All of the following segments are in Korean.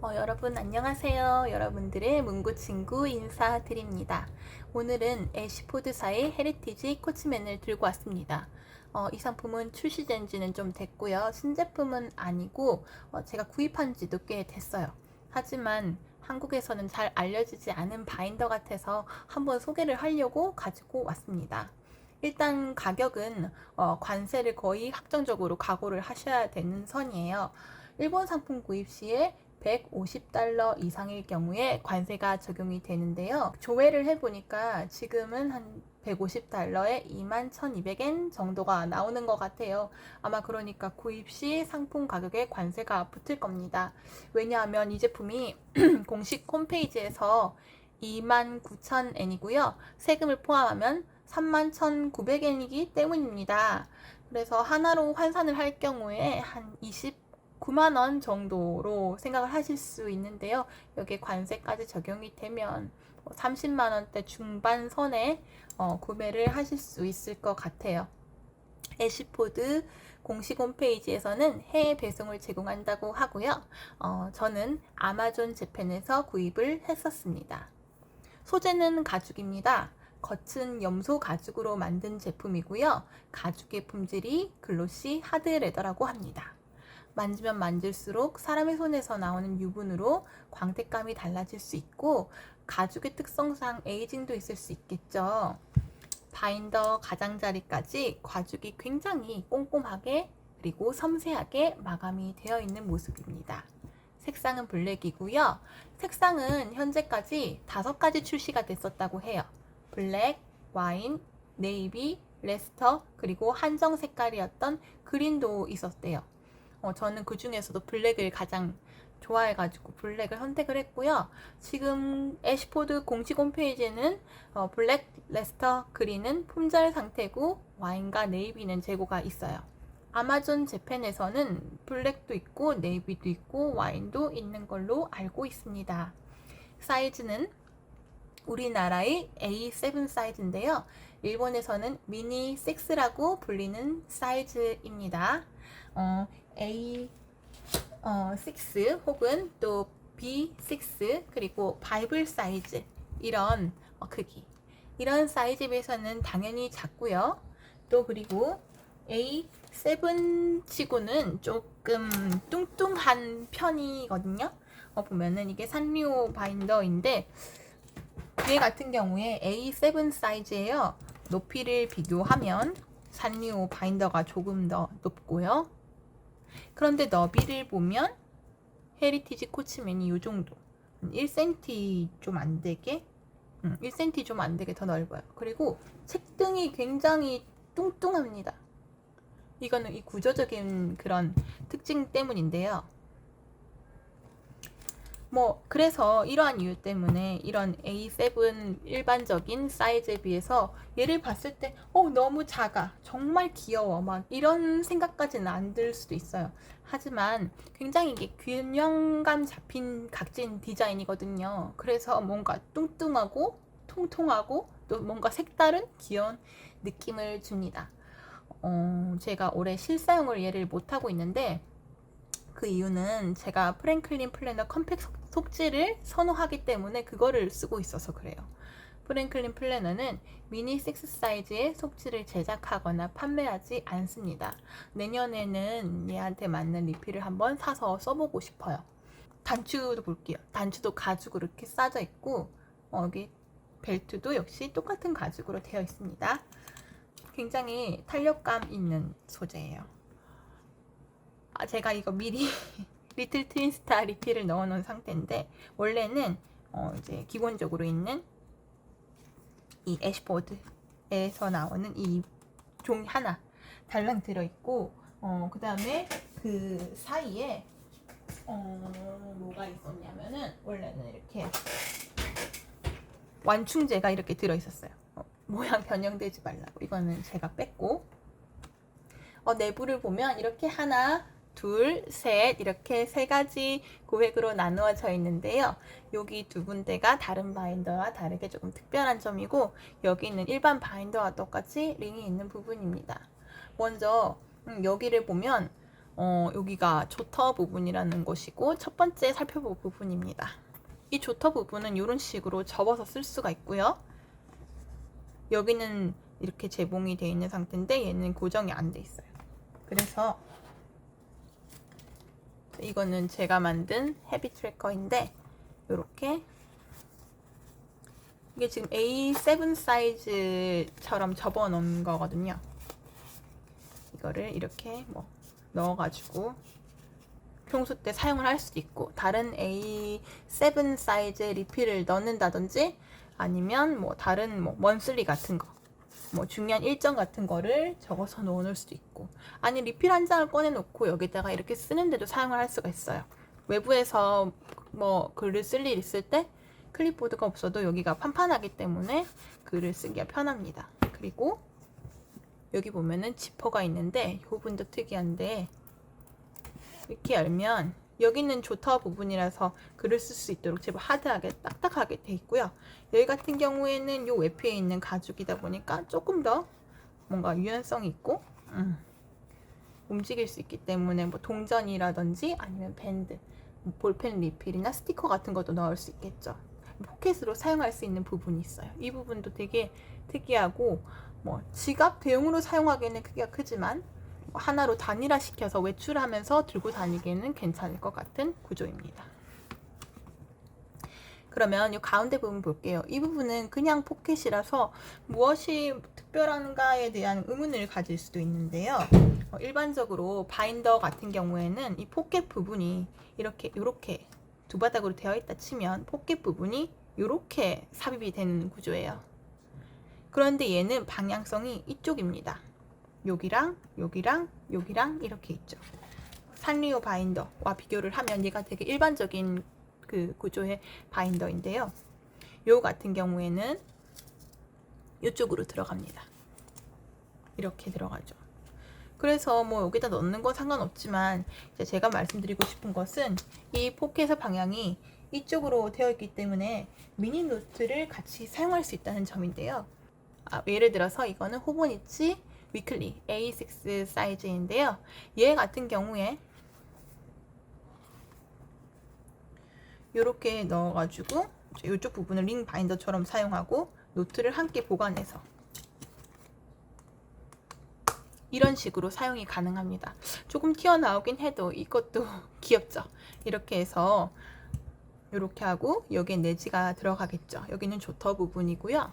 여러분 안녕하세요. 여러분들의 문구 친구 인사드립니다. 오늘은 애쉬포드사의 헤리티지 코치맨을 들고 왔습니다. 이 상품은 출시된 지는 좀 됐고요. 신제품은 아니고 제가 구입한 지도 꽤 됐어요. 하지만 한국에서는 잘 알려지지 않은 바인더 같아서 한번 소개를 하려고 가지고 왔습니다. 일단 가격은 관세를 거의 확정적으로 각오를 하셔야 되는 선이에요. 일본 상품 구입 시에 $150 이상일 경우에 관세가 적용이 되는데요. 조회를 해보니까 지금은 한 $150에 21,200엔 정도가 나오는 것 같아요. 아마 그러니까 구입 시 상품 가격에 관세가 붙을 겁니다. 왜냐하면 이 제품이 공식 홈페이지에서 29,000엔이고요. 세금을 포함하면 31,900엔이기 때문입니다. 그래서 하나로 환산을 할 경우에 한 29만원 정도로 생각을 하실 수 있는데요. 여기에 관세까지 적용이 되면 30만원대 중반선에 구매를 하실 수 있을 것 같아요. 애쉬포드 공식 홈페이지에서는 해외 배송을 제공한다고 하고요. 저는 아마존 재팬에서 구입을 했었습니다. 소재는 가죽입니다. 겉은 염소 가죽으로 만든 제품이고요. 가죽의 품질이 글로시 하드 레더라고 합니다. 만지면 만질수록 사람의 손에서 나오는 유분으로 광택감이 달라질 수 있고 가죽의 특성상 에이징도 있을 수 있겠죠. 바인더 가장자리까지 가죽이 굉장히 꼼꼼하게 그리고 섬세하게 마감이 되어 있는 모습입니다. 색상은 블랙이고요. 색상은 현재까지 5가지 출시가 됐었다고 해요. 블랙, 와인, 네이비, 레스터, 그리고 한정 색깔이었던 그린도 있었대요. 저는 그 중에서도 블랙을 가장 좋아해가지고 블랙을 선택을 했고요. 지금 애쉬포드 공식 홈페이지에는 블랙, 레스터, 그린은 품절 상태고 와인과 네이비는 재고가 있어요. 아마존 재팬에서는 블랙도 있고 네이비도 있고 와인도 있는 걸로 알고 있습니다. 사이즈는 우리나라의 A7 사이즈인데요. 일본에서는 미니 6라고 불리는 사이즈입니다. A6 혹은 또 B6 그리고 바이블 사이즈 이런 크기 이런 사이즈에 비해서는 당연히 작고요. 또 그리고 A7 치고는 조금 뚱뚱한 편이거든요. 보면은 이게 산리오 바인더인데 얘 같은 경우에 A7 사이즈예요. 높이를 비교하면 산리오 바인더가 조금 더 높고요. 그런데 너비를 보면 헤리티지 코치맨이 이 정도 1cm 좀 안 되게 1cm 좀 안 되게 더 넓어요. 그리고 책등이 굉장히 뚱뚱합니다. 이거는 이 구조적인 그런 특징 때문인데요. 그래서 이러한 이유 때문에 이런 A7 일반적인 사이즈에 비해서 얘를 봤을 때 너무 작아, 정말 귀여워, 막 이런 생각까지는 안 들 수도 있어요. 하지만 굉장히 이게 균형감 잡힌 각진 디자인이거든요. 그래서 뭔가 뚱뚱하고 통통하고 또 뭔가 색다른 귀여운 느낌을 줍니다. 제가 올해 실사용을 얘를 못하고 있는데 그 이유는 제가 프랭클린 플래너 컴팩 속지를 선호하기 때문에 그거를 쓰고 있어서 그래요. 프랭클린 플래너는 미니 6 사이즈의 속지를 제작하거나 판매하지 않습니다. 내년에는 얘한테 맞는 리필을 한번 사서 써보고 싶어요. 단추도 볼게요. 단추도 가죽으로 이렇게 싸져 있고 여기 벨트도 역시 똑같은 가죽으로 되어 있습니다. 굉장히 탄력감 있는 소재예요. 제가 이거 미리 리틀 트윈스타 리필을 넣어놓은 상태인데 원래는 이제 기본적으로 있는 이 애쉬포드에서 나오는 이 종이 하나 달랑 들어있고 그 다음에 그 사이에 뭐가 있었냐면은 원래는 이렇게 완충제가 이렇게 들어있었어요. 모양 변형되지 말라고. 이거는 제가 뺐고 내부를 보면 이렇게 하나 둘, 셋 이렇게 3가지 구획으로 나누어져 있는데요. 여기 2군데가 다른 바인더와 다르게 조금 특별한 점이고 여기는 일반 바인더와 똑같이 링이 있는 부분입니다. 먼저 여기를 보면 여기가 조터 부분이라는 곳이고 첫 번째 살펴볼 부분입니다. 이 조터 부분은 이런 식으로 접어서 쓸 수가 있고요. 여기는 이렇게 재봉이 되어 있는 상태인데 얘는 고정이 안 돼 있어요. 그래서 이거는 제가 만든 헤비 트래커인데 이렇게 이게 지금 A7 사이즈처럼 접어 놓은 거거든요. 이거를 이렇게 뭐 넣어가지고 평소 때 사용을 할 수도 있고 다른 A7 사이즈의 리필을 넣는다든지 아니면 뭐 다른 뭐 먼슬리 같은 거 뭐 중요한 일정 같은 거를 적어서 넣어놓을 수도 있고 아니 리필 한 장을 꺼내놓고 여기다가 이렇게 쓰는데도 사용을 할 수가 있어요. 외부에서 뭐 글을 쓸 일 있을 때 클립보드가 없어도 여기가 판판하기 때문에 글을 쓰기가 편합니다. 그리고 여기 보면은 지퍼가 있는데 이 부분도 특이한데 이렇게 열면 여기는 조터 부분이라서 글을 쓸 수 있도록 제법 하드하게 딱딱하게 돼 있고요. 여기 같은 경우에는 이 외피에 있는 가죽이다 보니까 조금 더 뭔가 유연성이 있고 움직일 수 있기 때문에 뭐 동전이라든지 아니면 밴드, 볼펜 리필이나 스티커 같은 것도 넣을 수 있겠죠. 포켓으로 사용할 수 있는 부분이 있어요. 이 부분도 되게 특이하고 뭐 지갑 대용으로 사용하기에는 크기가 크지만 하나로 단일화시켜서 외출하면서 들고 다니기에는 괜찮을 것 같은 구조입니다. 그러면 이 가운데 부분 볼게요. 이 부분은 그냥 포켓이라서 무엇이 특별한가에 대한 의문을 가질 수도 있는데요. 일반적으로 바인더 같은 경우에는 이 포켓 부분이 이렇게 두 바닥으로 되어 있다 치면 포켓 부분이 이렇게 삽입이 되는 구조예요. 그런데 얘는 방향성이 이쪽입니다. 여기랑 여기랑 여기랑 이렇게 있죠. 산리오 바인더와 비교를 하면 얘가 되게 일반적인 그 구조의 바인더인데요. 요 같은 경우에는 이쪽으로 들어갑니다. 이렇게 들어가죠. 그래서 뭐 여기다 넣는 건 상관없지만 이제 제가 말씀드리고 싶은 것은 이 포켓의 방향이 이쪽으로 되어 있기 때문에 미니 노트를 같이 사용할 수 있다는 점인데요. 예를 들어서 이거는 호보니치 위클리 A6 사이즈인데요. 얘 같은 경우에 이렇게 넣어가지고 이쪽 부분을 링 바인더처럼 사용하고 노트를 함께 보관해서 이런 식으로 사용이 가능합니다. 조금 튀어나오긴 해도 이것도 귀엽죠. 이렇게 해서 이렇게 하고 여기에 내지가 들어가겠죠. 여기는 조터 부분이고요.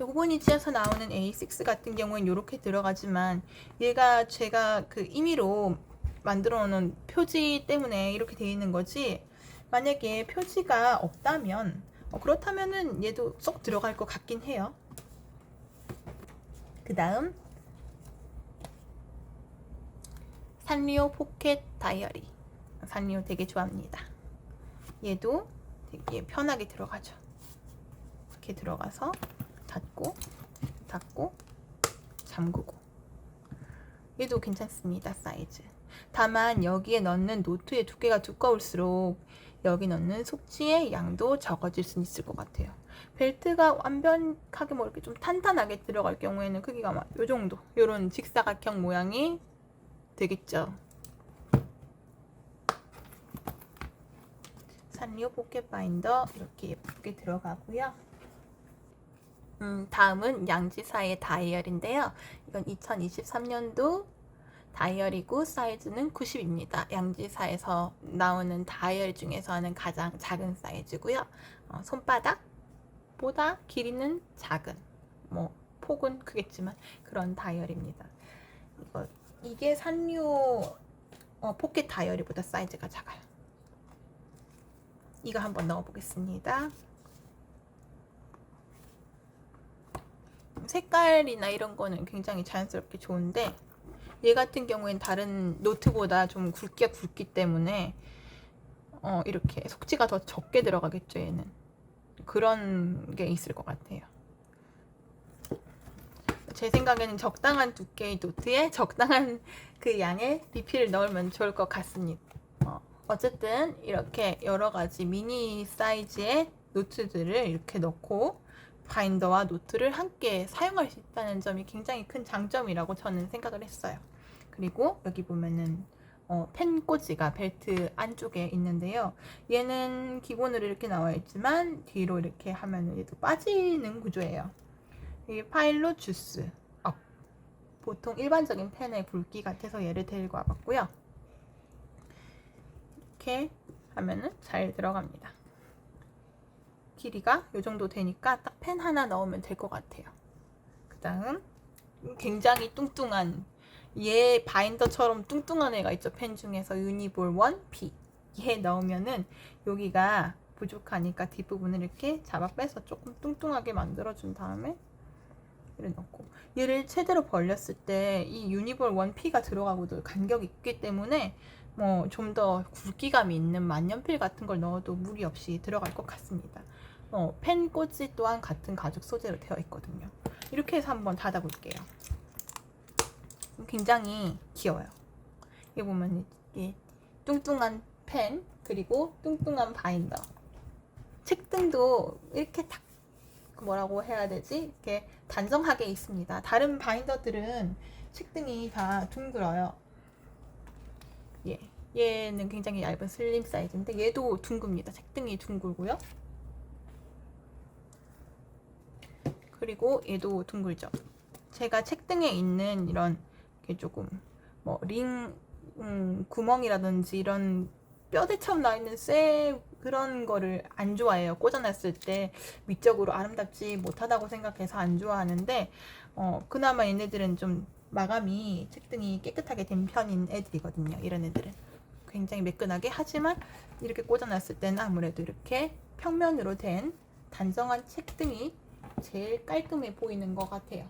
호보니치에서 나오는 A6 같은 경우는 이렇게 들어가지만 얘가 제가 그 임의로 만들어 놓은 표지 때문에 이렇게 되어 있는 거지 만약에 표지가 없다면 그렇다면은 얘도 쏙 들어갈 것 같긴 해요. 그 다음 산리오 포켓 다이어리. 산리오 되게 좋아합니다. 얘도 되게 편하게 들어가죠. 이렇게 들어가서 닫고 잠그고 얘도 괜찮습니다. 사이즈. 다만 여기에 넣는 노트의 두께가 두꺼울수록 여기 넣는 속지의 양도 적어질 수 있을 것 같아요. 벨트가 완벽하게 뭐 이렇게 좀 탄탄하게 들어갈 경우에는 크기가 막 요 정도, 요런 직사각형 모양이 되겠죠. 산리오 포켓 바인더 이렇게 예쁘게 들어가고요. 다음은 양지사의 다이얼인데요. 이건 2023년도 다이얼이고 사이즈는 90입니다. 양지사에서 나오는 다이얼 중에서는 가장 작은 사이즈고요. 손바닥보다 길이는 작은, 뭐 폭은 크겠지만 그런 다이얼입니다. 이게 산리오 포켓 다이어리보다 사이즈가 작아요. 이거 한번 넣어보겠습니다. 색깔이나 이런 거는 굉장히 자연스럽게 좋은데 얘 같은 경우엔 다른 노트보다 좀 굵기가 굵기 때문에 이렇게 속지가 더 적게 들어가겠죠. 얘는 그런 게 있을 것 같아요. 제 생각에는 적당한 두께의 노트에 적당한 그 양의 리필을 넣으면 좋을 것 같습니다. 어쨌든 이렇게 여러 가지 미니 사이즈의 노트들을 이렇게 넣고 바인더와 노트를 함께 사용할 수 있다는 점이 굉장히 큰 장점이라고 저는 생각을 했어요. 그리고 여기 보면은 펜 꽂이가 벨트 안쪽에 있는데요. 얘는 기본으로 이렇게 나와 있지만 뒤로 이렇게 하면 얘도 빠지는 구조예요. 이 파일로 주스 업. 보통 일반적인 펜의 굵기 같아서 얘를 데리고 와봤고요. 이렇게 하면은 잘 들어갑니다. 길이가 이 정도 되니까 딱 펜 하나 넣으면 될 것 같아요. 그 다음 굉장히 뚱뚱한 얘 바인더처럼 뚱뚱한 애가 있죠. 펜 중에서 유니볼 1P 얘 넣으면은 여기가 부족하니까 뒷부분을 이렇게 잡아 빼서 조금 뚱뚱하게 만들어 준 다음에 얘를 넣고, 얘를 최대로 벌렸을 때 이 유니볼 1P가 들어가고도 간격이 있기 때문에 뭐 좀 더 굵기감이 있는 만년필 같은 걸 넣어도 무리 없이 들어갈 것 같습니다. 펜 꽂이 또한 같은 가죽 소재로 되어 있거든요. 이렇게 해서 한번 닫아볼게요. 굉장히 귀여워요. 여기 보면 이게 뚱뚱한 펜, 그리고 뚱뚱한 바인더. 책등도 이렇게 딱 뭐라고 해야 되지? 이렇게 단정하게 있습니다. 다른 바인더들은 책등이 다 둥글어요. 얘는 굉장히 얇은 슬림 사이즈인데 얘도 둥글입니다. 책등이 둥글고요. 그리고 얘도 둥글죠. 제가 책등에 있는 이런 게 조금 뭐 링 구멍이라든지 이런 뼈대처럼 나 있는 그런 거를 안 좋아해요. 꽂아놨을 때 위적으로 아름답지 못하다고 생각해서 안 좋아하는데 그나마 얘네들은 좀 마감이 책등이 깨끗하게 된 편인 애들이거든요. 이런 애들은 굉장히 매끈하게, 하지만 이렇게 꽂아놨을 때는 아무래도 이렇게 평면으로 된 단정한 책등이 제일 깔끔해 보이는 것 같아요.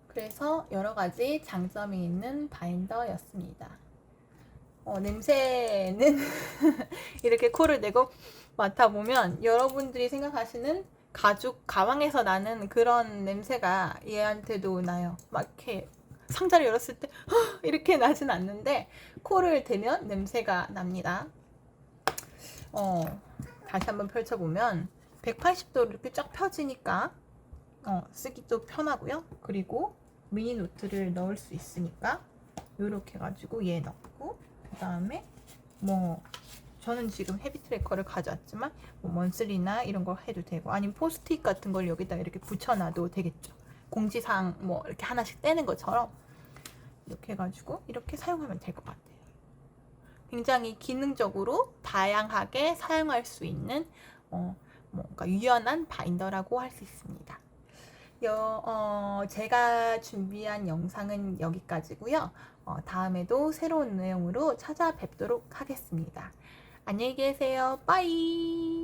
그래서 여러 가지 장점이 있는 바인더였습니다. 냄새는 이렇게 코를 내고 맡아보면 여러분들이 생각하시는 가죽 가방에서 나는 그런 냄새가 얘한테도 나요. 막 이렇게 상자를 열었을 때 이렇게 나진 않는데 코를 대면 냄새가 납니다. 다시 한번 펼쳐보면 180도로 이렇게 쫙 펴지니까 쓰기도 편하고요. 그리고 미니 노트를 넣을 수 있으니까 이렇게 해가지고 얘 넣고, 그 다음에 뭐 저는 지금 헤비 트래커를 가져왔지만 뭐 먼슬이나 이런 걸 해도 되고, 아니면 포스트잇 같은 걸 여기다 이렇게 붙여놔도 되겠죠. 공지사항 뭐 이렇게 하나씩 떼는 것처럼 이렇게 해가지고 이렇게 사용하면 될 것 같아요. 굉장히 기능적으로 다양하게 사용할 수 있는 뭔가 유연한 바인더라고 할 수 있습니다. 제가 준비한 영상은 여기까지고요. 다음에도 새로운 내용으로 찾아뵙도록 하겠습니다. 안녕히 계세요. 빠이.